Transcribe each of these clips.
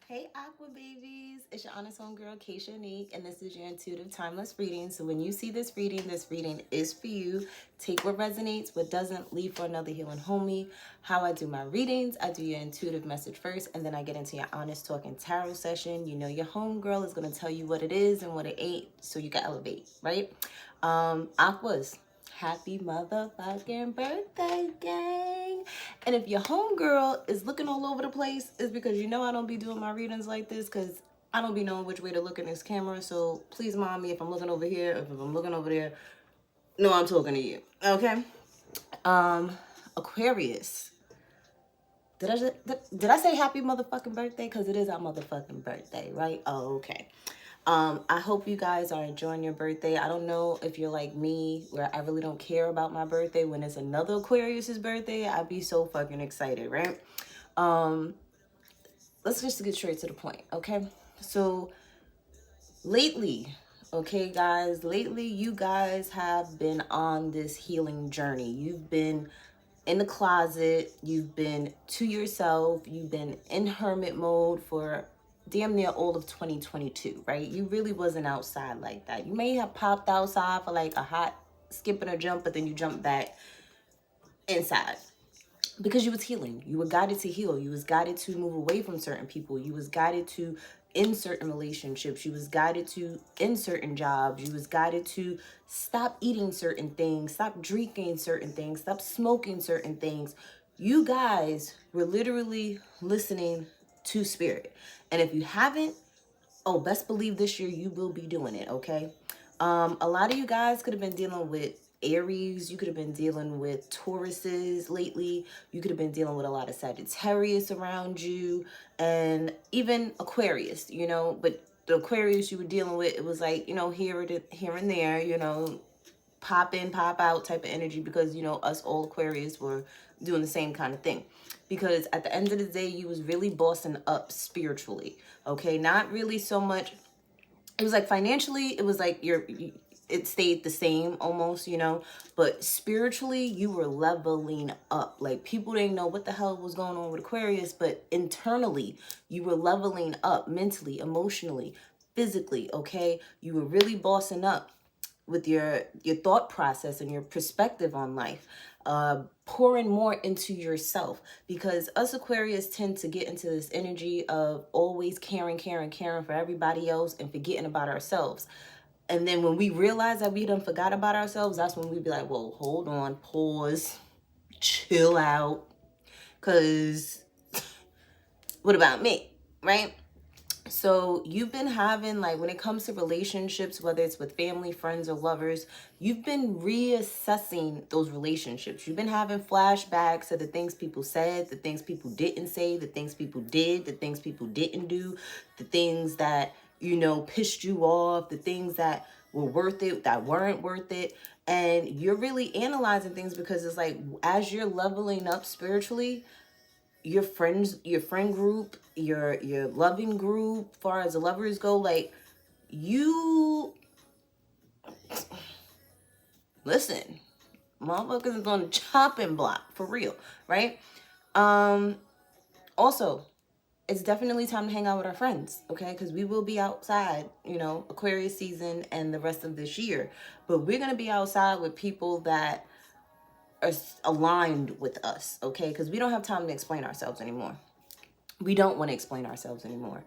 Hey Aqua babies, it's your honest homegirl Keisha Unique, and this is your intuitive timeless reading. So when you see this reading is for you. Take what resonates, what doesn't, leave for another healing homie. How I do my readings, I do your intuitive message first, and then I get into your honest talking tarot session. You know your homegirl is going to tell you what it is and what it ain't, so you can elevate, right? Aquas, happy motherfucking birthday, gang. And if your homegirl is looking all over the place, it's because you know I don't be doing my readings like this, because I don't be knowing which way to look in this camera. So please mind me if I'm looking over here, if I'm looking over there. No, I'm talking to you. Okay? Aquarius. Did I say happy motherfucking birthday? Because it is our motherfucking birthday, right? Oh, okay. I hope you guys are enjoying your birthday. I don't know if you're like me, where I really don't care about my birthday. When it's another Aquarius's birthday, I'd be so fucking excited, right? Let's just get straight to the point, okay? So lately, okay, guys, lately you guys have been on this healing journey. You've been in the closet, you've been to yourself, you've been in hermit mode for damn near all of 2022, right? You really wasn't outside like that. You may have popped outside for like a hot skip and a jump, but then you jumped back inside because you was healing. You were guided to heal. You was guided to move away from certain people. You was guided to in certain relationships. You was guided to in certain jobs. You was guided to stop eating certain things, stop drinking certain things, stop smoking certain things. You guys were literally listening to spirit. And if you haven't, oh, best believe this year you will be doing it, okay? A lot of you guys could have been dealing with Aries. You could have been dealing with Tauruses lately. You could have been dealing with a lot of Sagittarius around you, and even Aquarius, you know. But the Aquarius you were dealing with, it was like, you know, here and there, you know, pop in, pop out type of energy, because, you know, us all Aquarius were doing the same kind of thing. Because at the end of the day, you was really bossing up spiritually, okay? Not really so much. It was like financially, it was like it stayed the same almost, you know, but spiritually you were leveling up. Like, people didn't know what the hell was going on with Aquarius, but internally you were leveling up mentally, emotionally, physically, okay? You were really bossing up with your thought process and your perspective on life, pouring more into yourself, because us Aquarius tend to get into this energy of always caring for everybody else and forgetting about ourselves. And then when we realize that we done forgot about ourselves, that's when we be like, well, hold on, pause, chill out, because what about me, right? So you've been having, like, when it comes to relationships, whether it's with family, friends, or lovers, you've been reassessing those relationships. You've been having flashbacks to the things people said, the things people didn't say, the things people did, the things people didn't do, the things that, you know, pissed you off, the things that were worth it, that weren't worth it. And you're really analyzing things, because it's like, as you're leveling up spiritually, your friend group, your loving group, far as the lovers go, like, you listen, motherfuckers is on the chopping block for real, right? Also, it's definitely time to hang out with our friends, okay? Because we will be outside, you know, Aquarius season and the rest of this year, but we're gonna be outside with people that are aligned with us, okay? Because we don't have time to explain ourselves anymore. We don't want to explain ourselves anymore.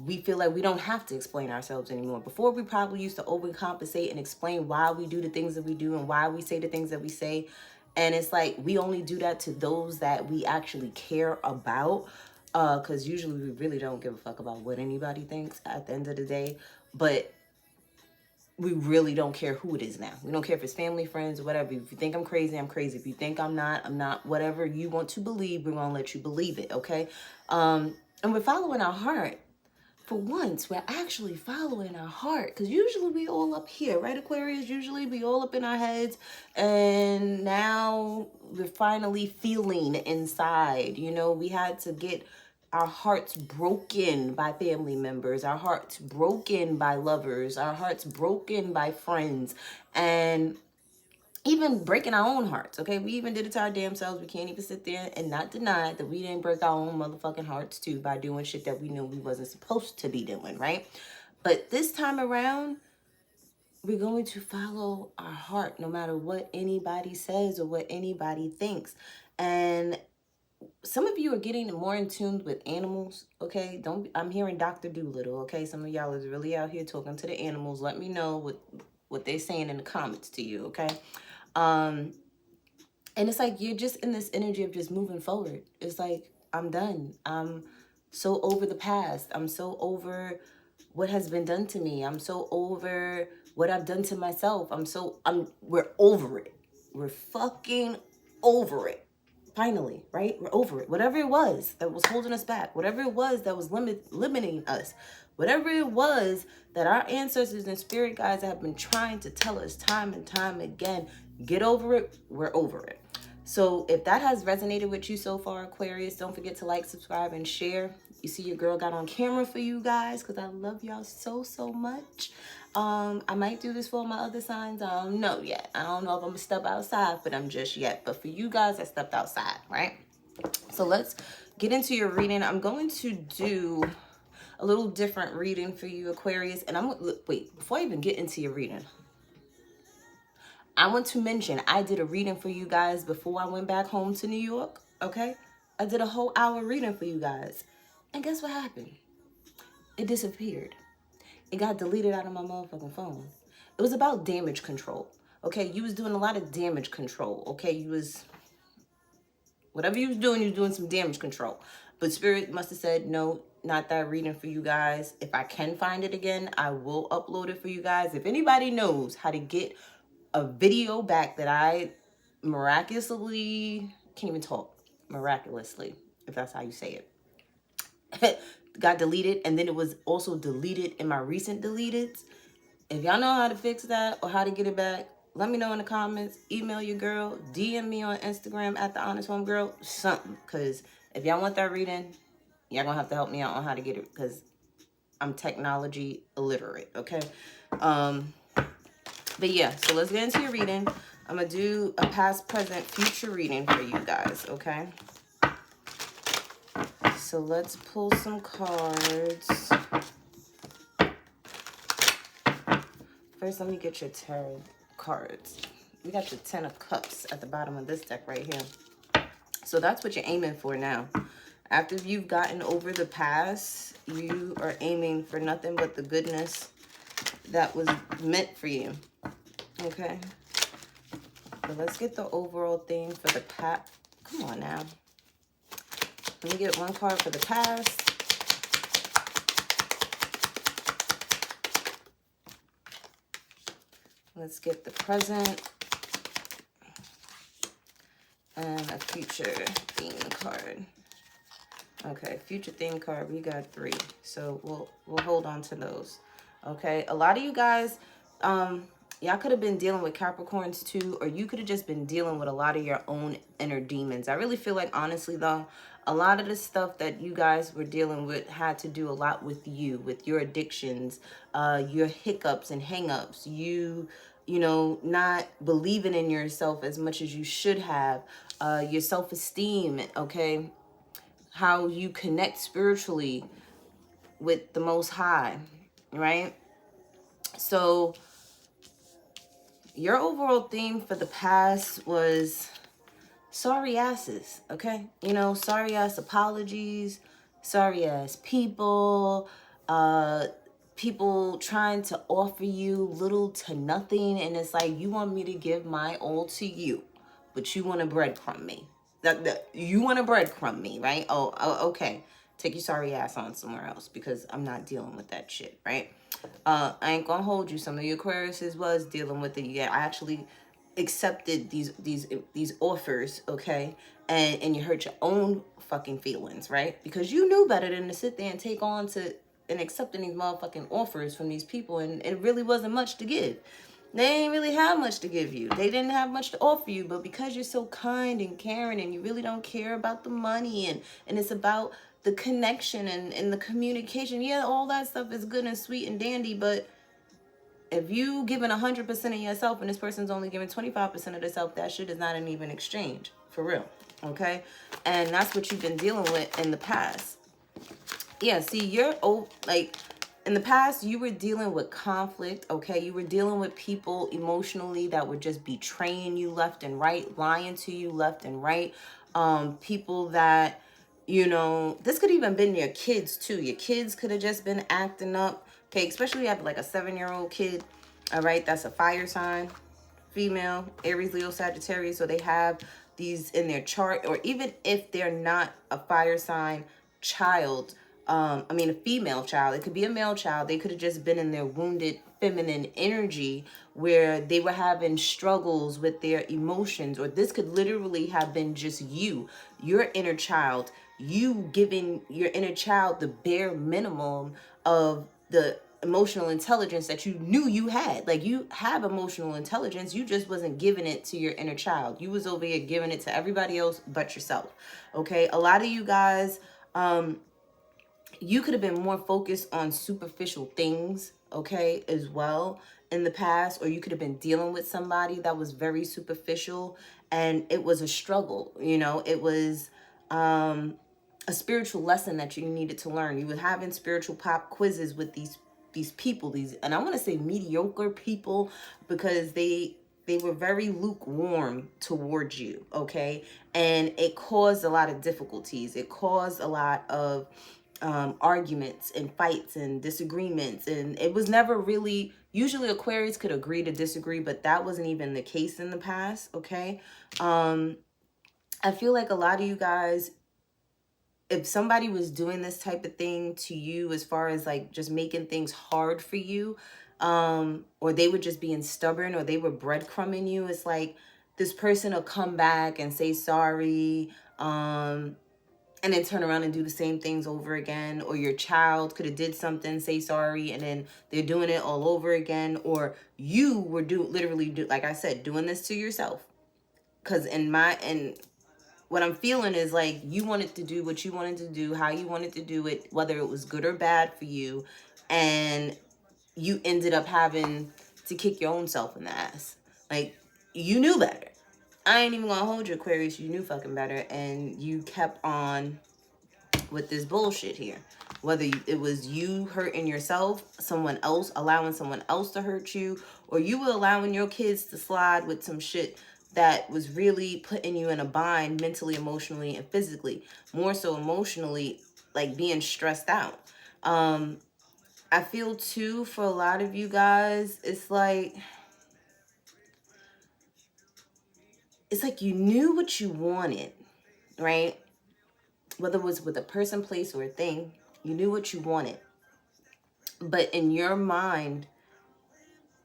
We feel like we don't have to explain ourselves anymore. Before, we probably used to overcompensate and explain why we do the things that we do and why we say the things that we say. And it's like, we only do that to those that we actually care about. Because usually we really don't give a fuck about what anybody thinks at the end of the day. But we really don't care who it is now. We don't care if it's family, friends, or whatever. If you think I'm crazy, I'm crazy. If you think I'm not, I'm not. Whatever you want to believe, we're going to let you believe it, okay? And we're following our heart. For once, we're actually following our heart. Because usually we all up here, right, Aquarius? Usually we all up in our heads. And now we're finally feeling inside. You know, we had to get our hearts broken by family members, our hearts broken by lovers, our hearts broken by friends. And even breaking our own hearts, okay? We even did it to our damn selves. We can't even sit there and not deny that we didn't break our own motherfucking hearts too by doing shit that we knew we wasn't supposed to be doing, right? But this time around, we're going to follow our heart no matter what anybody says or what anybody thinks. And some of you are getting more in tune with animals, okay? I'm hearing Dr. Doolittle, okay? Some of y'all is really out here talking to the animals. Let me know what they're saying in the comments to you, okay? And it's like you're just in this energy of just moving forward. It's like, I'm done. I'm so over the past. I'm so over what has been done to me. I'm so over what I've done to myself. We're over it. We're fucking over it. Finally, right? We're over it. Whatever it was that was holding us back, whatever it was that was limiting us, whatever it was that our ancestors and spirit guides have been trying to tell us time and time again, get over it. We're over it. So if that has resonated with you so far, Aquarius, don't forget to like, subscribe, and share. You see your girl got on camera for you guys because I love y'all so, so much. I might do this for my other signs. I don't know yet. I don't know if I'm going to step outside for them just yet. But for you guys, I stepped outside, right? So let's get into your reading. I'm going to do a little different reading for you, Aquarius. And wait, before I even get into your reading, I want to mention I did a reading for you guys before I went back home to New York, okay? I did a whole hour reading for you guys. And guess what happened? It disappeared. It got deleted out of my motherfucking phone. It was about damage control, okay? You was doing a lot of damage control, okay? Whatever you was doing some damage control. But Spirit must have said, no, not that reading for you guys. If I can find it again, I will upload it for you guys. If anybody knows how to get a video back that I miraculously, can't even talk, miraculously, if that's how you say it, got deleted, and then it was also deleted in my recent deleteds. If y'all know how to fix that or how to get it back, let me know in the comments. Email your girl, DM me on Instagram at @TheHonestHomegirl, something. Because if y'all want that reading, y'all gonna have to help me out on how to get it, because I'm technology illiterate, okay? But yeah, so let's get into your reading. I'm going to do a past, present, future reading for you guys, okay? So let's pull some cards. First, let me get your tarot cards. We got the 10 of Cups at the bottom of this deck right here. So that's what you're aiming for now. After you've gotten over the past, you are aiming for nothing but the goodness that was meant for you. Okay, so let's get the overall theme for the past. Come on now. Let me get one card for the past. Let's get the present. And a future theme card. Okay, future theme card, we got 3. So we'll hold on to those. Okay, a lot of you guys, y'all could have been dealing with Capricorns too, or you could have just been dealing with a lot of your own inner demons. I really feel like, honestly though, a lot of the stuff that you guys were dealing with had to do a lot with you, with your addictions, your hiccups and hangups, you know, not believing in yourself as much as you should have, your self-esteem, okay? How you connect spiritually with the Most High, right? So your overall theme for the past was sorry asses, okay? You know, sorry ass apologies, sorry ass people, people trying to offer you little to nothing, and it's like, you want me to give my all to you, but you want to breadcrumb me. You want to breadcrumb me, right? Oh, okay. Take your sorry ass on somewhere else, because I'm not dealing with that shit, right? I ain't gonna hold you. Some of your Aquariuses was dealing with it. Yeah, I actually accepted these offers, okay? And you hurt your own fucking feelings, right? Because you knew better than to sit there and take on to and accepting these motherfucking offers from these people, and it really wasn't much to give. They ain't really have much to give you. They didn't have much to offer you, but because you're so kind and caring and you really don't care about the money, and it's about the connection and the communication. Yeah, all that stuff is good and sweet and dandy, but If you giving 100% of yourself and this person's only giving 25% of themselves, that shit is not an even exchange. For real. Okay? And that's what you've been dealing with in the past. Yeah, see, you're like in the past, you were dealing with conflict, okay? You were dealing with people emotionally that would just betraying you left and right, lying to you left and right. People that, you know, this could even been your kids too. Your kids could have just been acting up, okay? Especially if you have like a 7-year-old kid, all right? That's a fire sign, female, Aries, Leo, Sagittarius. So they have these in their chart, or even if they're not a fire sign child, a female child, it could be a male child. They could have just been in their wounded feminine energy where they were having struggles with their emotions, or this could literally have been just your inner child, you giving your inner child the bare minimum of the emotional intelligence that you knew you had. Like, you have emotional intelligence, you just wasn't giving it to your inner child. You was over here giving it to everybody else but yourself. Okay, a lot of you guys, you could have been more focused on superficial things, okay, as well in the past, or you could have been dealing with somebody that was very superficial and it was a struggle, you know, it was a spiritual lesson that you needed to learn. You were having spiritual pop quizzes with these people, and I want to say mediocre people, because they were very lukewarm towards you, okay? And it caused a lot of difficulties. It caused a lot of arguments and fights and disagreements, and it was never really, usually Aquarius could agree to disagree, but that wasn't even the case in the past, okay? I feel like a lot of you guys, if somebody was doing this type of thing to you, as far as like just making things hard for you, or they were just being stubborn, or they were breadcrumbing you, it's like this person will come back and say sorry, and then turn around and do the same things over again. Or your child could have did something, say sorry, and then they're doing it all over again. Or you were literally, like I said, doing this to yourself. Because what I'm feeling is like you wanted to do what you wanted to do, how you wanted to do it, whether it was good or bad for you, and you ended up having to kick your own self in the ass. Like, you knew better. I ain't even gonna hold you, Aquarius. You knew fucking better, and you kept on with this bullshit here. Whether it was you hurting yourself, someone else, allowing someone else to hurt you, or you were allowing your kids to slide with some shit that was really putting you in a bind mentally, emotionally, and physically. More so emotionally, like being stressed out. I feel too, for a lot of you guys, it's like you knew what you wanted, right? Whether it was with a person, place, or a thing, you knew what you wanted. But in your mind,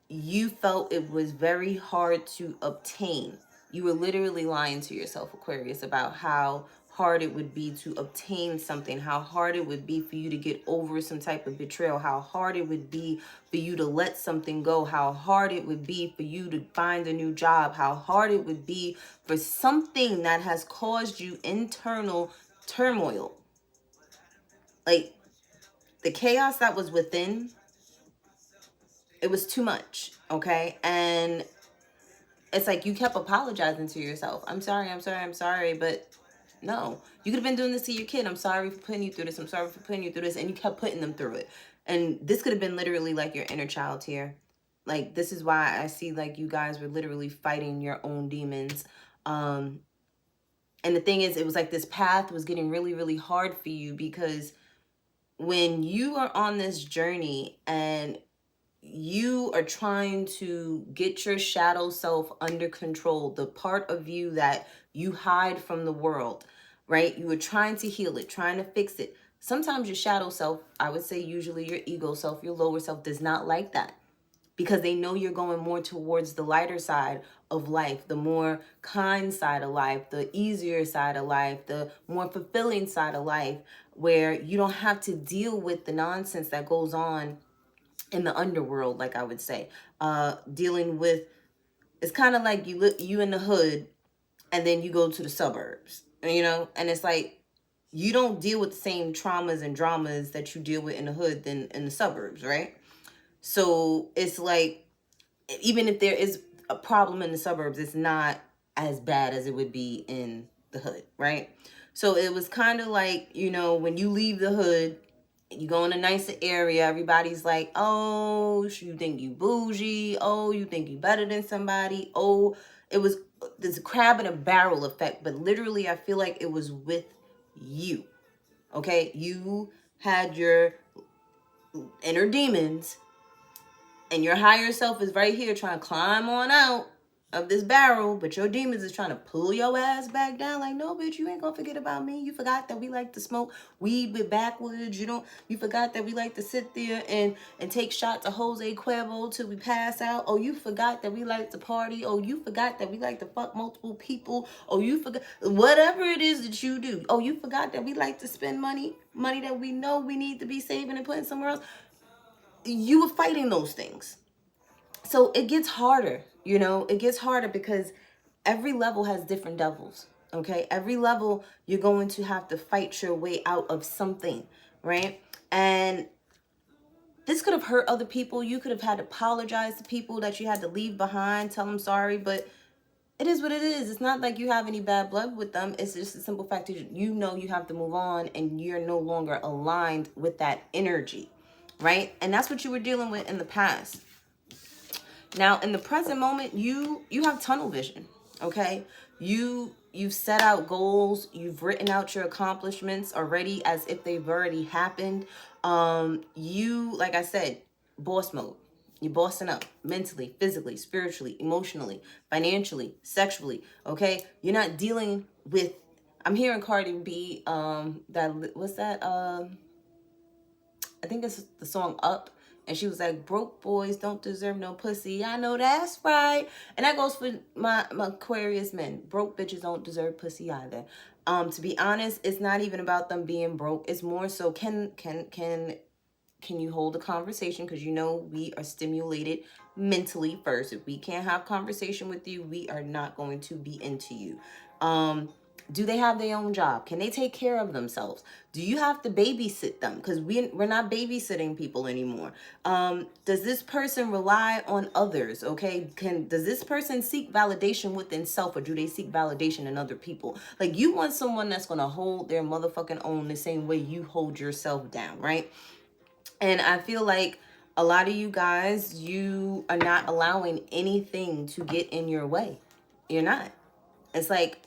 you felt it was very hard to obtain. You were literally lying to yourself, Aquarius, about how hard it would be to obtain something, how hard it would be for you to get over some type of betrayal, how hard it would be for you to let something go, how hard it would be for you to find a new job, how hard it would be for something that has caused you internal turmoil. Like, the chaos that was within, it was too much, okay? And it's like you kept apologizing to yourself. I'm sorry, but no. You could have been doing this to your kid. I'm sorry for putting you through this. I'm sorry for putting you through this. And you kept putting them through it. And this could have been literally like your inner child here. Like, this is why I see like you guys were literally fighting your own demons. And the thing is, it was like this path was getting really, really hard for you, because when you are on this journey and you are trying to get your shadow self under control, the part of you that you hide from the world, right? You were trying to heal it, trying to fix it. Sometimes your shadow self, I would say usually your ego self, your lower self, does not like that, because they know you're going more towards the lighter side of life, the more kind side of life, the easier side of life, the more fulfilling side of life, where you don't have to deal with the nonsense that goes on in the underworld, like I would say. Dealing with, it's kind of like you in the hood and then you go to the suburbs, you know, and it's like you don't deal with the same traumas and dramas that you deal with in the hood than in the suburbs, right? So it's like, even if there is a problem in the suburbs, it's not as bad as it would be in the hood, right? So it was kind of like, you know, when you leave the hood, you go in a nicer area, everybody's like, oh, you think you bougie, oh, you think you better than somebody, oh, it was this crab in a barrel effect. But literally, I feel like it was with you, okay? You had your inner demons, and your higher self is right here trying to climb on out of this barrel, but your demons is trying to pull your ass back down. Like, no, bitch, you ain't gonna forget about me. You forgot that we like to smoke weed with backwoods. You forgot that we like to sit there and take shots of Jose Cuervo till we pass out. Oh, you forgot that we like to party. Oh, you forgot that we like to fuck multiple people. Oh, you forgot whatever it is that you do. Oh, you forgot that we like to spend money that we know we need to be saving and putting somewhere else. You were fighting those things. So it gets harder, you know, it gets harder because every level has different devils. Okay. Every level you're going to have to fight your way out of something. Right. And this could have hurt other people. You could have had to apologize to people that you had to leave behind, tell them sorry, but it is what it is. It's not like you have any bad blood with them. It's just a simple fact that you know you have to move on and you're no longer aligned with that energy. Right. And that's what you were dealing with in the past. Now, in the present moment, you have tunnel vision, okay? You've set out goals. You've written out your accomplishments already as if they've already happened. You, like I said, boss mode. You're bossing up mentally, physically, spiritually, emotionally, financially, sexually, okay? You're not dealing with, I'm hearing Cardi B, what's that? I think it's the song Up. And she was like, broke boys don't deserve no pussy. I know that's right. And that goes for my Aquarius men. Broke bitches don't deserve pussy either. To be honest, it's not even about them being broke. It's more so can you hold a conversation? Because you know we are stimulated mentally first. If we can't have conversation with you, we are not going to be into you. Do they have their own job? Can they take care of themselves? Do you have to babysit them? Because we're not babysitting people anymore. Does this person rely on others? Okay, does this person seek validation within self, or do they seek validation in other people? Like, you want someone that's gonna hold their motherfucking own the same way you hold yourself down, right? And I feel like a lot of you guys, you are not allowing anything to get in your way. You're not. It's like,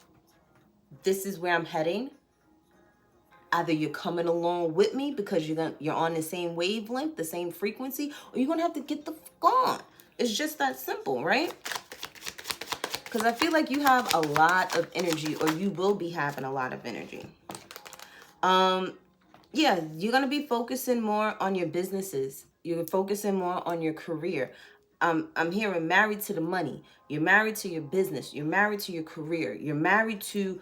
this is where I'm heading. Either you're coming along with me because you're on the same wavelength, the same frequency, or you're gonna have to get the fuck on. It's just that simple, right? Because I feel like you have a lot of energy, or you will be having a lot of energy. Yeah, you're gonna be focusing more on your businesses. You're focusing more on your career. I'm hearing married to the money. You're married to your business. You're married to your career. You're married to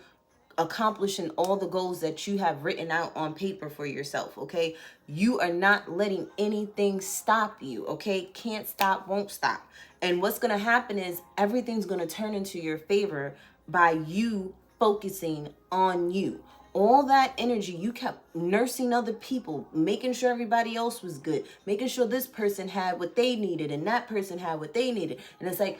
accomplishing all the goals that you have written out on paper for yourself, okay? You are not letting anything stop you, okay? Can't stop, won't stop. And what's going to happen is everything's going to turn into your favor by you focusing on you. All that energy you kept nursing other people, making sure everybody else was good, making sure this person had what they needed and that person had what they needed. And it's like,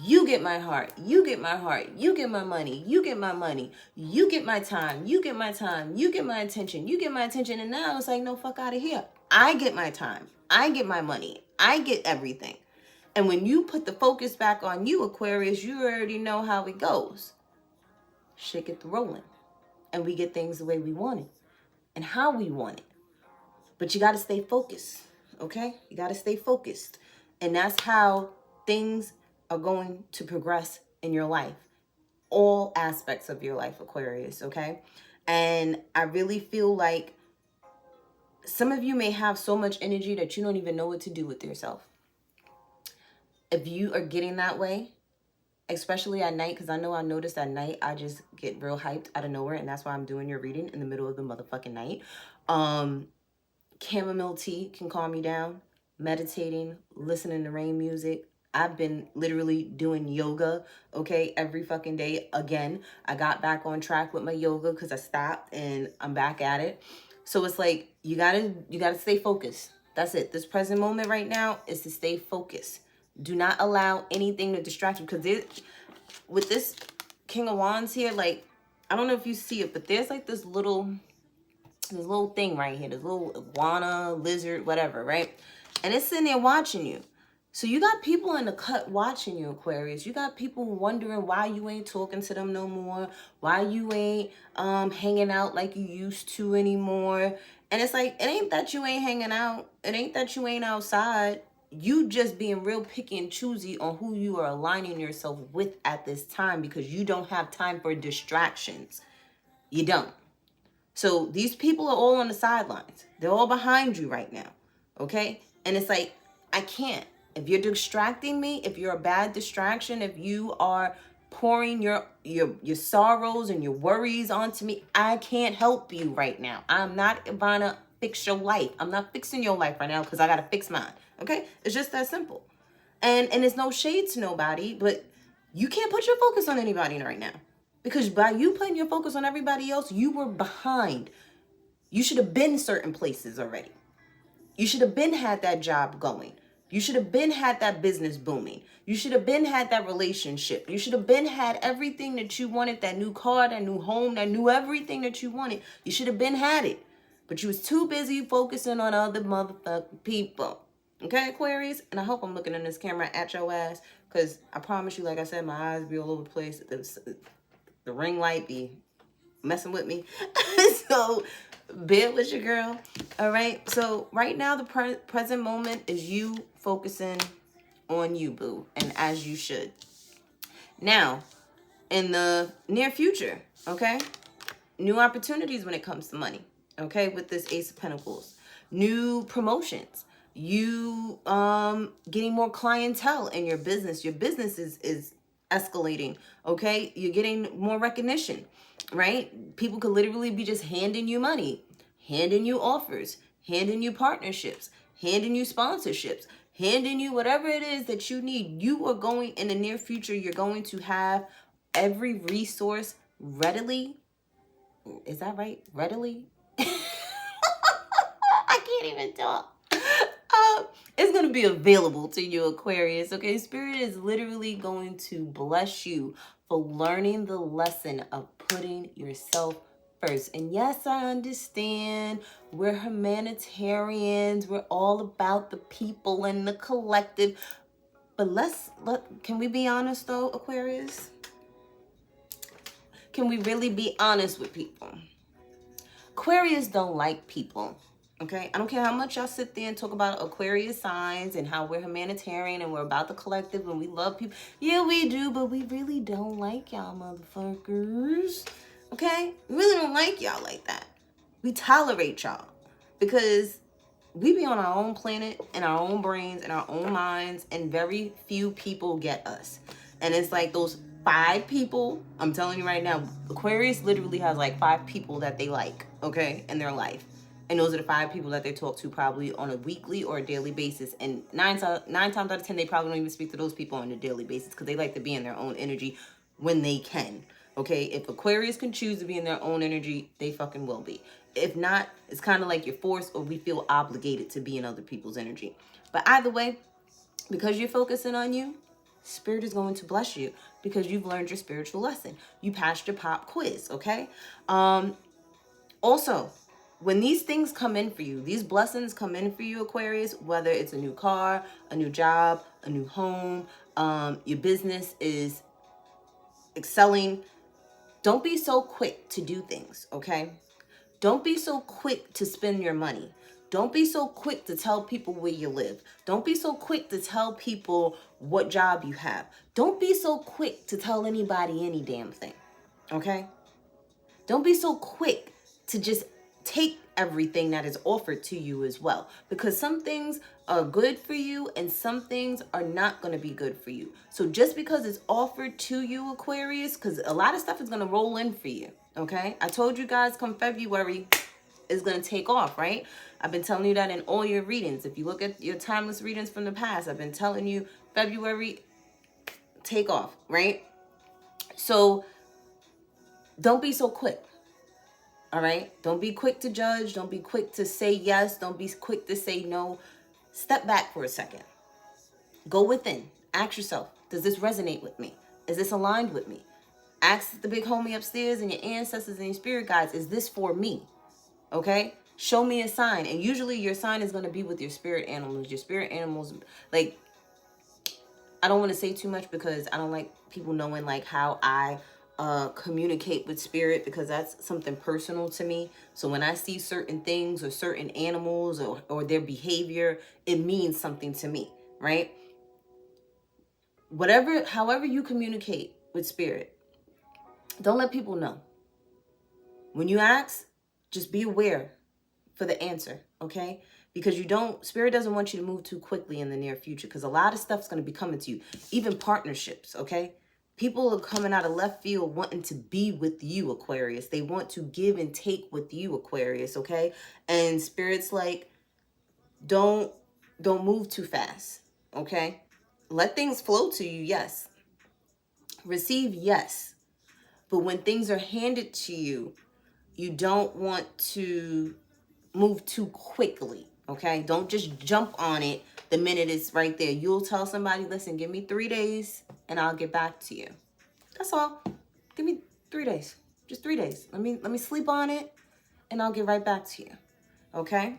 you get my heart, you get my heart, you get my money, you get my money, you get my time, you get my time, you get my attention, you get my attention. And now it's like, no, fuck out of here. I get my time, I get my money, I get everything. And when you put the focus back on you, Aquarius, you already know how it goes. Shit gets rolling. And we get things the way we want it and how we want it. But you got to stay focused, okay? You got to stay focused. And that's how things are going to progress in your life. All aspects of your life, Aquarius, okay? And I really feel like some of you may have so much energy that you don't even know what to do with yourself. If you are getting that way, especially at night, because I know I noticed at night I just get real hyped out of nowhere, and that's why I'm doing your reading in the middle of the motherfucking night. Chamomile tea can calm me down. Meditating, listening to rain music. I've been literally doing yoga, okay, every fucking day. Again, I got back on track with my yoga because I stopped and I'm back at it. So it's like, you gotta stay focused. That's it. This present moment right now is to stay focused. Do not allow anything to distract you. Because with this King of Wands here, like, I don't know if you see it, but there's like this little thing right here. This little iguana, lizard, whatever, right? And it's sitting there watching you. So you got people in the cut watching you, Aquarius. You got people wondering why you ain't talking to them no more. Why you ain't hanging out like you used to anymore. And it's like, it ain't that you ain't hanging out. It ain't that you ain't outside. You just being real picky and choosy on who you are aligning yourself with at this time, because you don't have time for distractions. You don't. So these people are all on the sidelines. They're all behind you right now. Okay? And it's like, I can't. If you're distracting me, if you're a bad distraction, if you are pouring your sorrows and your worries onto me, I can't help you right now. I'm not gonna fix your life. I'm not fixing your life right now because I gotta fix mine. Okay? It's just that simple. And it's no shade to nobody, but you can't put your focus on anybody right now. Because by you putting your focus on everybody else, you were behind. You should have been certain places already. You should have been had that job going. You should have been had that business booming. You should have been had that relationship. You should have been had everything that you wanted, that new car, that new home, that new everything that you wanted. You should have been had it. But you was too busy focusing on other motherfucking people. Okay, Aquarius? And I hope I'm looking in this camera at your ass, because I promise you, like I said, my eyes be all over the place. The ring light be messing with me. So bear with your girl. All right. So right now, the present moment is you focusing on you, boo. And as you should. Now, in the near future, okay, new opportunities when it comes to money. Okay, with this Ace of Pentacles. New promotions. You getting more clientele in your business. Your business is escalating. Okay, you're getting more recognition, right? People could literally be just handing you money, handing you offers, handing you partnerships, handing you sponsorships, handing you whatever it is that you need. You are going, in the near future, you're going to have every resource readily. Is that right? Readily? I can't even talk. It's going to be available to you, Aquarius. Okay, Spirit is literally going to bless you for learning the lesson of putting yourself first. And yes, I understand we're humanitarians. We're all about the people and the collective. But can we be honest though, Aquarius? Can we really be honest with people? Aquarius don't like people. Okay, I don't care how much y'all sit there and talk about Aquarius signs and how we're humanitarian and we're about the collective and we love people. Yeah, we do, but we really don't like y'all motherfuckers. Okay? We really don't like y'all like that. We tolerate y'all because we be on our own planet and our own brains and our own minds, and very few people get us. And it's like those 5 people, I'm telling you right now, Aquarius literally has like 5 people that they like, okay, in their life. And those are the 5 people that they talk to probably on a weekly or a daily basis. And 9 times out of 10, they probably don't even speak to those people on a daily basis because they like to be in their own energy when they can. Okay, if Aquarius can choose to be in their own energy, they fucking will be. If not, it's kind of like you're forced or we feel obligated to be in other people's energy. But either way, because you're focusing on you, Spirit is going to bless you because you've learned your spiritual lesson. You passed your pop quiz, okay? Also, when these things come in for you, these blessings come in for you, Aquarius, whether it's a new car, a new job, a new home, your business is excelling, don't be so quick to do things, okay? Don't be so quick to spend your money. Don't be so quick to tell people where you live. Don't be so quick to tell people what job you have. Don't be so quick to tell anybody any damn thing, okay? Don't be so quick to just take everything that is offered to you as well, because some things are good for you and some things are not going to be good for you. So just because it's offered to you, Aquarius, because a lot of stuff is going to roll in for you, okay? I told you guys come February, it's going to take off, right? I've been telling you that in all your readings. If you look at your timeless readings from the past, I've been telling you February, take off, right? So don't be so quick. All right? Don't be quick to judge. Don't be quick to say yes. Don't be quick to say no. Step back for a second. Go within. Ask yourself, does this resonate with me? Is this aligned with me? Ask the big homie upstairs and your ancestors and your spirit guides, is this for me? Okay? Show me a sign. And usually your sign is going to be with your spirit animals. Your spirit animals, like, I don't want to say too much because I don't like people knowing like how I communicate with spirit, because that's something personal to me. So when I see certain things or certain animals or their behavior, it means something to me, right? However you communicate with spirit, don't let people know. When you ask, just be aware for the answer, okay? Because spirit doesn't want you to move too quickly in the near future, because a lot of stuff's going to be coming to you, even partnerships, okay? People are coming out of left field wanting to be with you, Aquarius. They want to give and take with you, Aquarius, okay? And spirit's like, don't move too fast, okay? Let things flow to you, yes. Receive, yes. But when things are handed to you, you don't want to move too quickly, okay? Don't just jump on it the minute it's right there. You'll tell somebody, listen, give me 3 days and I'll get back to you. That's all. Give me 3 days. Just 3 days. Let me sleep on it and I'll get right back to you, okay?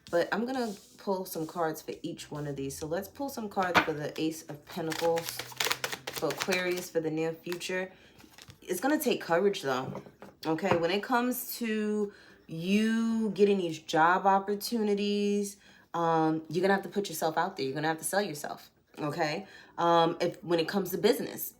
But I'm going to pull some cards for each one of these. So let's pull some cards for the Ace of Pentacles for Aquarius for the near future. It's going to take courage, though, okay? When it comes to you getting these job opportunities, you're going to have to put yourself out there. You're going to have to sell yourself, okay? When it comes to business,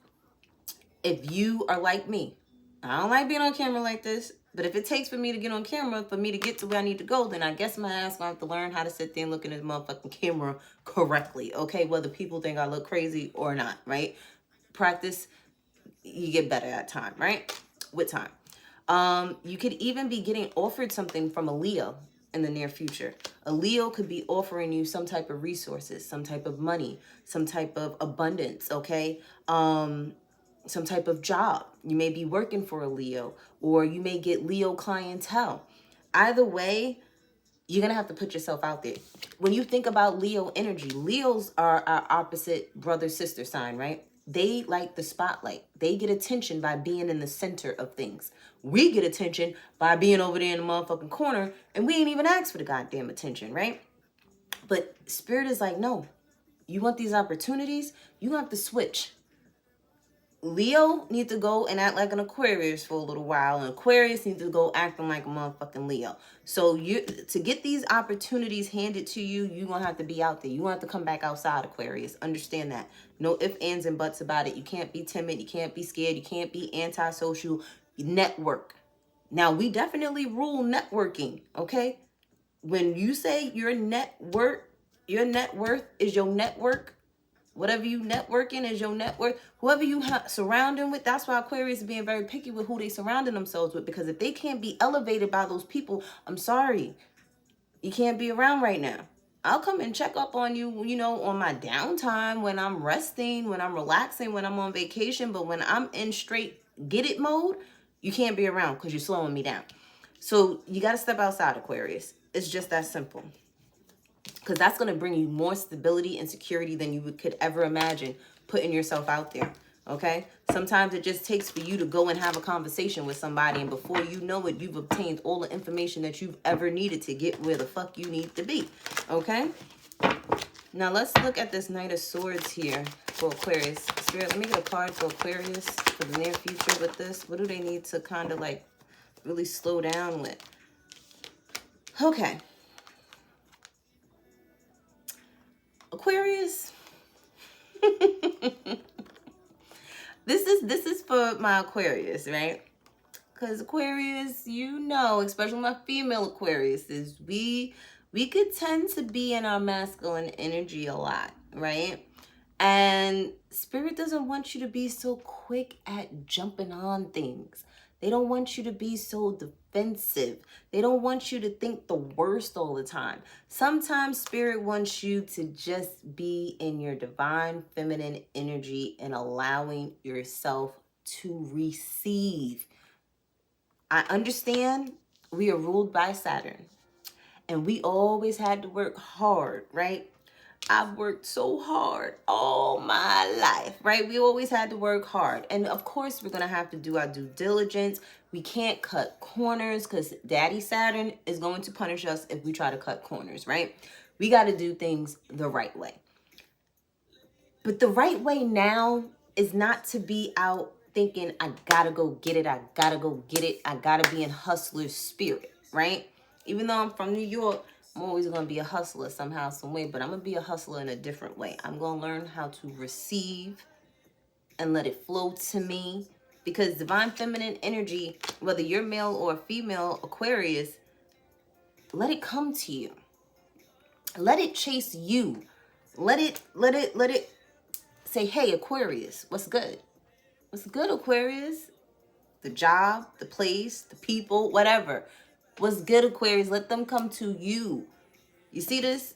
if you are like me, I don't like being on camera like this, but if it takes for me to get on camera, for me to get to where I need to go, then I guess my ass gonna have to learn how to sit there and look in this motherfucking camera correctly, okay? Whether people think I look crazy or not, right? Practice, you get better at time, right? With time. You could even be getting offered something from a Leo in the near future. A Leo could be offering you some type of resources, some type of money, some type of abundance, okay? Some type of job. You may be working for a Leo, or you may get Leo clientele. Either way, you're going to have to put yourself out there. When you think about Leo energy, Leos are our opposite brother-sister sign, right? They like the spotlight. They get attention by being in the center of things. We get attention by being over there in the motherfucking corner, and we ain't even asked for the goddamn attention, right? But spirit is like, no, you want these opportunities? You have to switch. Leo needs to go and act like an Aquarius for a little while, and Aquarius needs to go acting like a motherfucking Leo. So to get these opportunities handed to you, you're going to have to be out there. You have to come back outside, Aquarius. Understand that. No ifs, ands, and buts about it. You can't be timid. You can't be scared. You can't be antisocial. Network. Now, we definitely rule networking, okay? When you say your net worth is your network, whatever you networking is your net worth. Whoever you surrounding with, that's why Aquarius is being very picky with who they surrounding themselves with. Because if they can't be elevated by those people, I'm sorry, you can't be around right now. I'll come and check up on you, you know, on my downtime, when I'm resting, when I'm relaxing, when I'm on vacation. But when I'm in straight get it mode, you can't be around because you're slowing me down. So you got to step outside, Aquarius. It's just that simple. Because that's going to bring you more stability and security than you could ever imagine putting yourself out there, okay? Sometimes it just takes for you to go and have a conversation with somebody, and before you know it, you've obtained all the information that you've ever needed to get where the fuck you need to be, okay? Now, let's look at this Knight of Swords here for Aquarius. Spirit, let me get a card for Aquarius for the near future with this. What do they need to kind of like really slow down with? Okay. Aquarius, this is for my Aquarius, right? Because Aquarius, you know, especially my female Aquariuses, we could tend to be in our masculine energy a lot, right? And spirit doesn't want you to be so quick at jumping on things. They don't want you to be so defensive. They don't want you to think the worst all the time. Sometimes spirit wants you to just be in your divine feminine energy and allowing yourself to receive. I understand we are ruled by Saturn, and we always had to work hard, right? I've worked so hard all my life, right? We always had to work hard. And of course, we're going to have to do our due diligence. We can't cut corners because Daddy Saturn is going to punish us if we try to cut corners, right? We got to do things the right way. But the right way now is not to be out thinking, I got to go get it. I got to go get it. I got to be in hustler spirit, right? Even though I'm from New York, I'm always going to be a hustler somehow, some way, but I'm going to be a hustler in a different way. I'm going to learn how to receive and let it flow to me, because divine feminine energy, whether you're male or female Aquarius, let it come to you. Let it chase you. Let it say, hey, Aquarius, what's good? What's good, Aquarius? The job, the place, the people, whatever. What's good, Aquarius? Let them come to you. You see this?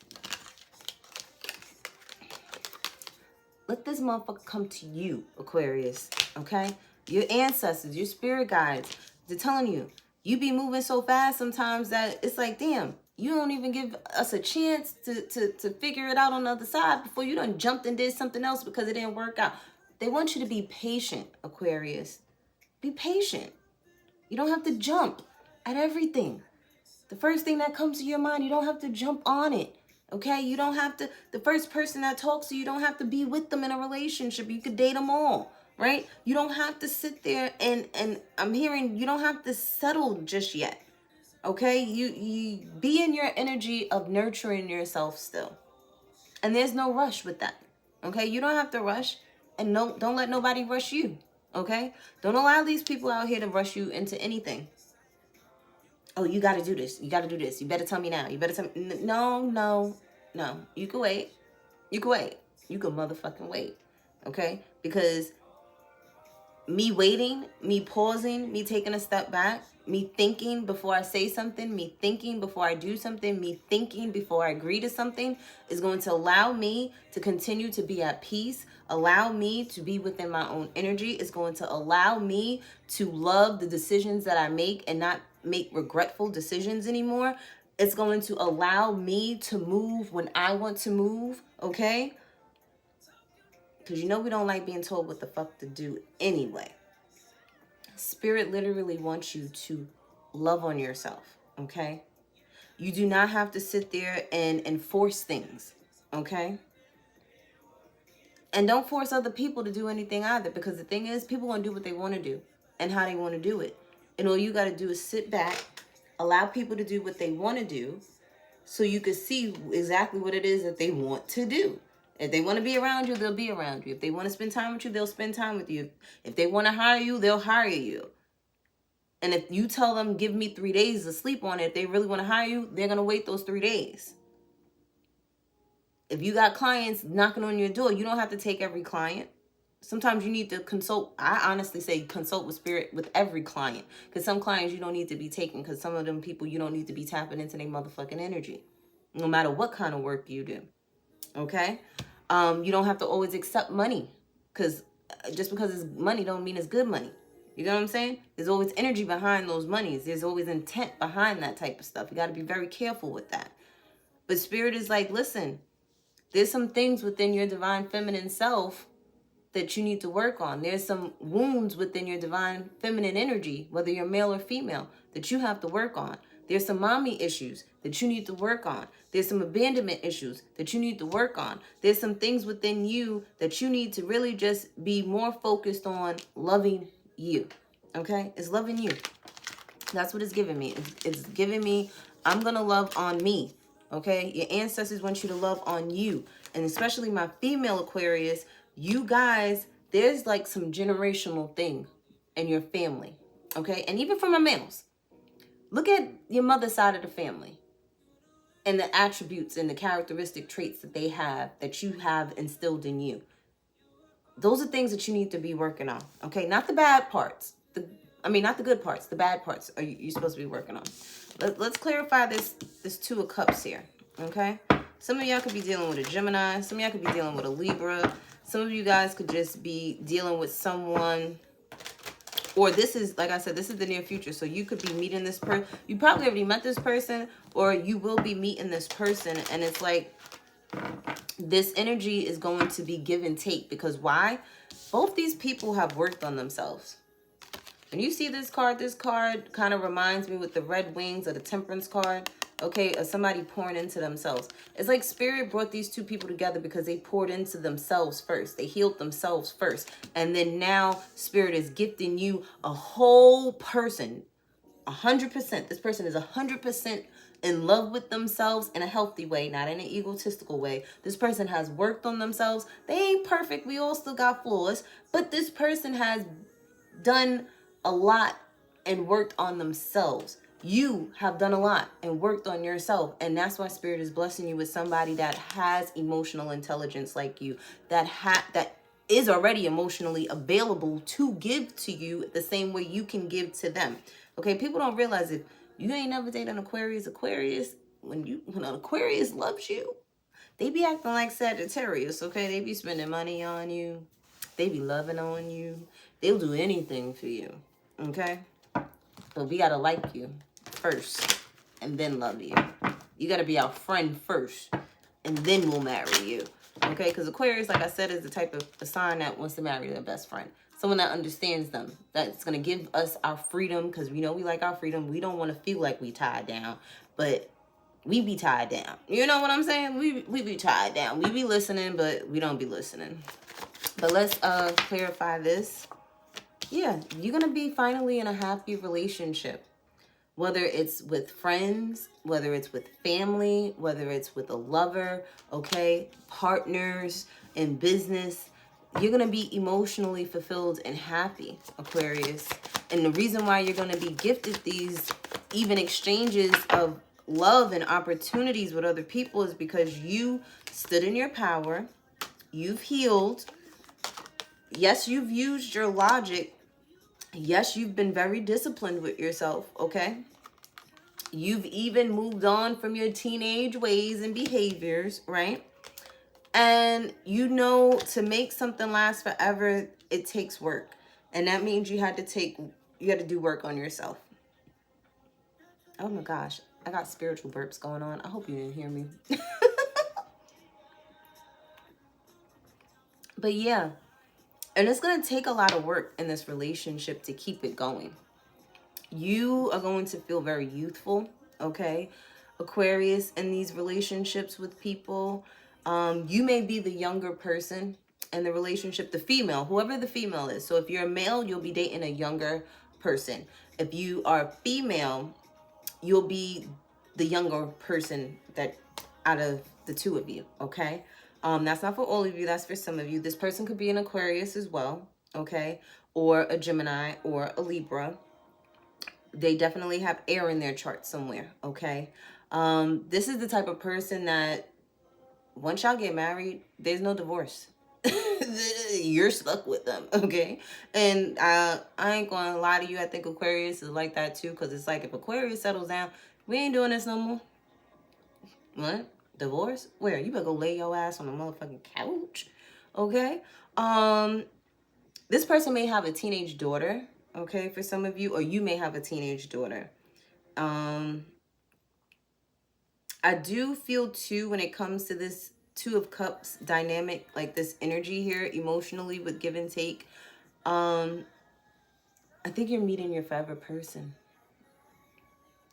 Let this motherfucker come to you, Aquarius, okay? Your ancestors, your spirit guides, they're telling you, you be moving so fast sometimes that it's like, damn, you don't even give us a chance to figure it out on the other side before you done jumped and did something else because it didn't work out. They want you to be patient, Aquarius. Be patient. You don't have to jump at everything. The first thing that comes to your mind, you don't have to jump on it. Okay? You don't have to, the first person that talks to you, you don't have to be with them in a relationship. You could date them all, right? You don't have to sit there and I'm hearing you don't have to settle just yet. Okay? You be in your energy of nurturing yourself still. And there's no rush with that. Okay? You don't have to rush, and don't let nobody rush you. Okay? Don't allow these people out here to rush you into anything. Oh, you got to do this. You got to do this. You better tell me now. You better tell me. No. You can wait. You can wait. You can motherfucking wait. Okay? Because me waiting, me pausing, me taking a step back, me thinking before I say something, me thinking before I do something, me thinking before I agree to something is going to allow me to continue to be at peace, allow me to be within my own energy. It's going to allow me to love the decisions that I make and not make regretful decisions anymore. It's going to allow me to move when I want to move, okay? Because you know we don't like being told what the fuck to do anyway. Spirit literally wants you to love on yourself, okay? You do not have to sit there and force things, okay? And don't force other people to do anything either, because the thing is, people want to do what they want to do and how they want to do it. And all you got to do is sit back, allow people to do what they want to do so you can see exactly what it is that they want to do. If they want to be around you, they'll be around you. If they want to spend time with you, they'll spend time with you. If they want to hire you, they'll hire you. And if you tell them, give me 3 days to sleep on it, if they really want to hire you, they're going to wait those 3 days. If you got clients knocking on your door, you don't have to take every client. Sometimes you need to consult. I honestly say consult with spirit with every client. Because some clients you don't need to be taking. Because some of them people you don't need to be tapping into their motherfucking energy. No matter what kind of work you do. Okay? You don't have to always accept money. Because just because it's money don't mean it's good money. You know what I'm saying? There's always energy behind those monies. There's always intent behind that type of stuff. You got to be very careful with that. But spirit is like, listen, there's some things within your divine feminine self that you need to work on. There's some wounds within your divine feminine energy, whether you're male or female, that you have to work on. There's some mommy issues that you need to work on. There's some abandonment issues that you need to work on. There's some things within you that you need to really just be more focused on loving you. Okay? It's loving you. That's what it's giving me. It's giving me, I'm going to love on me. Okay? Your ancestors want you to love on you. And especially my female Aquarius, you guys, there's like some generational thing in your family. Okay? And even for my males. Look at your mother's side of the family. And the attributes and the characteristic traits that they have, that you have instilled in you. Those are things that you need to be working on. Okay? Not the bad parts. Not the good parts. The bad parts are you're supposed to be working on. Let's clarify this Two of Cups here. Okay? Some of y'all could be dealing with a Gemini. Some of y'all could be dealing with a Libra. Some of you guys could just be dealing with someone or this is, like I said, this is the near future. So you could be meeting this person. You probably already met this person, or you will be meeting this person. And it's like, this energy is going to be give and take. Because why? Both these people have worked on themselves. When you see this card kind of reminds me with the red wings of the Temperance card, okay, of somebody pouring into themselves. It's like Spirit brought these two people together because they poured into themselves first. They healed themselves first. And then now Spirit is gifting you a whole person, 100%. This person is 100% in love with themselves in a healthy way, not in an egotistical way. This person has worked on themselves. They ain't perfect. We all still got flaws. But this person has done a lot and worked on themselves. You have done a lot and worked on yourself. And that's why Spirit is blessing you with somebody that has emotional intelligence like you, that is already emotionally available to give to you the same way you can give to them. Okay, people don't realize if you ain't never dated an Aquarius, when an Aquarius loves you, they be acting like Sagittarius, okay? They be spending money on you. They be loving on you. They'll do anything for you, okay? But we got to like you first and then love you. You got to be our friend first and then we'll marry you, okay? Because Aquarius, like I said, is the type of a sign that wants to marry their best friend. Someone that understands them, that's going to give us our freedom, because we know we like our freedom. We don't want to feel like we tied down, but we be tied down. You know what I'm saying? We be tied down. We be listening, but we don't be listening. But let's clarify this. Yeah, you're going to be finally in a happy relationship. Whether it's with friends, whether it's with family, whether it's with a lover, okay, partners in business, you're going to be emotionally fulfilled and happy, Aquarius. And the reason why you're going to be gifted these even exchanges of love and opportunities with other people is because you stood in your power. You've healed. Yes, you've used your logic. Yes, you've been very disciplined with yourself, okay? You've even moved on from your teenage ways and behaviors, right? And you know, to make something last forever, it takes work. And that means you had to do work on yourself. Oh my gosh, I got spiritual burps going on. I hope you didn't hear me. But yeah, and it's going to take a lot of work in this relationship to keep it going. You are going to feel very youthful, okay? Aquarius, in these relationships with people. You may be the younger person in the relationship, the female, whoever the female is. So if you're a male, you'll be dating a younger person. If you are female, you'll be the younger person that out of the two of you, okay? That's not for all of you. That's for some of you. This person could be an Aquarius as well, okay? Or a Gemini or a Libra. They definitely have air in their chart somewhere, okay? This is the type of person that once y'all get married, there's no divorce. You're stuck with them, okay? And I ain't gonna lie to you. I think Aquarius is like that too, because it's like if Aquarius settles down, we ain't doing this no more. What? Divorce? Where? You better go lay your ass on the motherfucking couch, okay? This person may have a teenage daughter, okay, for some of you, or you may have a teenage daughter. I do feel too, when it comes to this Two of Cups dynamic, like this energy here emotionally with give and take, I think you're meeting your forever person.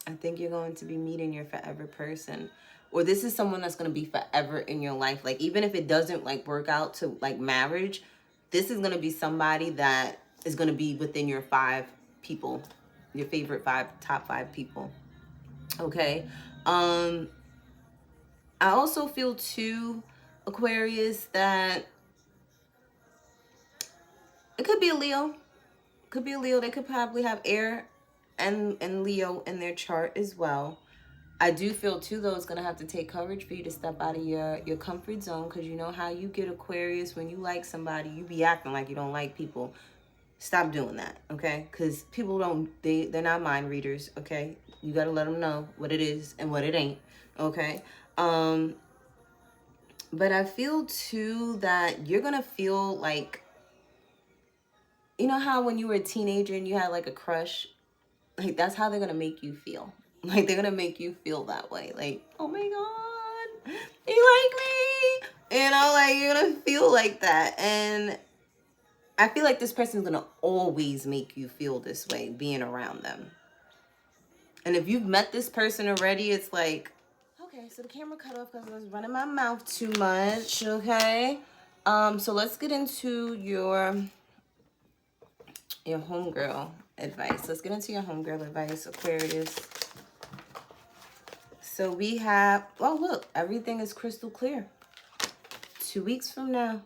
I think you're going to be meeting your forever person. Or this is someone that's going to be forever in your life. Like, even if it doesn't like work out to like marriage, this is going to be somebody that is going to be within your 5 people, your favorite top 5 people. Okay. I also feel too, Aquarius, that it could be a Leo. Could be a Leo. They could probably have air and Leo in their chart as well. I do feel too, though, it's going to have to take courage for you to step out of your comfort zone, because you know how you get, Aquarius, when you like somebody, you be acting like you don't like people. Stop doing that, okay? Because people don't, they're not mind readers, okay? You got to let them know what it is and what it ain't, okay? But I feel too that you're going to feel like You know how when you were a teenager and you had like a crush? Like, that's how they're going to make you feel. Like, they're going to make you feel that way. Like, oh my God, they like me. You know, like, you're going to feel like that. And I feel like this person's going to always make you feel this way, being around them. And if you've met this person already, it's like, okay, so the camera cut off because I was running my mouth too much, okay? So let's get into your homegirl advice. Let's get into your homegirl advice, Aquarius. So we have, oh look, everything is crystal clear. 2 weeks from now.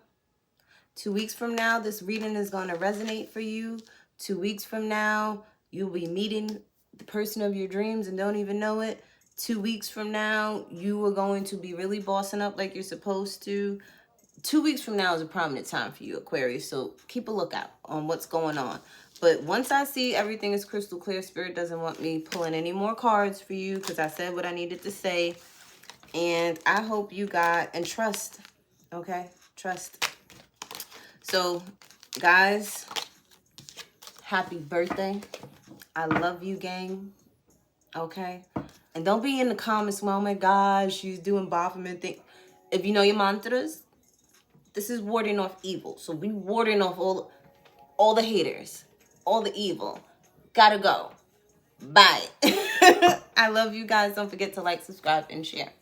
2 weeks from now, this reading is going to resonate for you. 2 weeks from now, you'll be meeting the person of your dreams and don't even know it. 2 weeks from now, you are going to be really bossing up like you're supposed to. 2 weeks from now is a prominent time for you, Aquarius. So keep a lookout on what's going on. But once I see everything is crystal clear, Spirit doesn't want me pulling any more cards for you because I said what I needed to say. And I hope you got, and trust, okay? Trust. So, guys, happy birthday. I love you, gang. Okay? And don't be in the comments, well, oh my gosh, she's doing Baphomet thing. If you know your mantras, this is warding off evil. So we warding off all the haters, all the evil. Gotta go. Bye. I love you guys. Don't forget to like, subscribe, and share.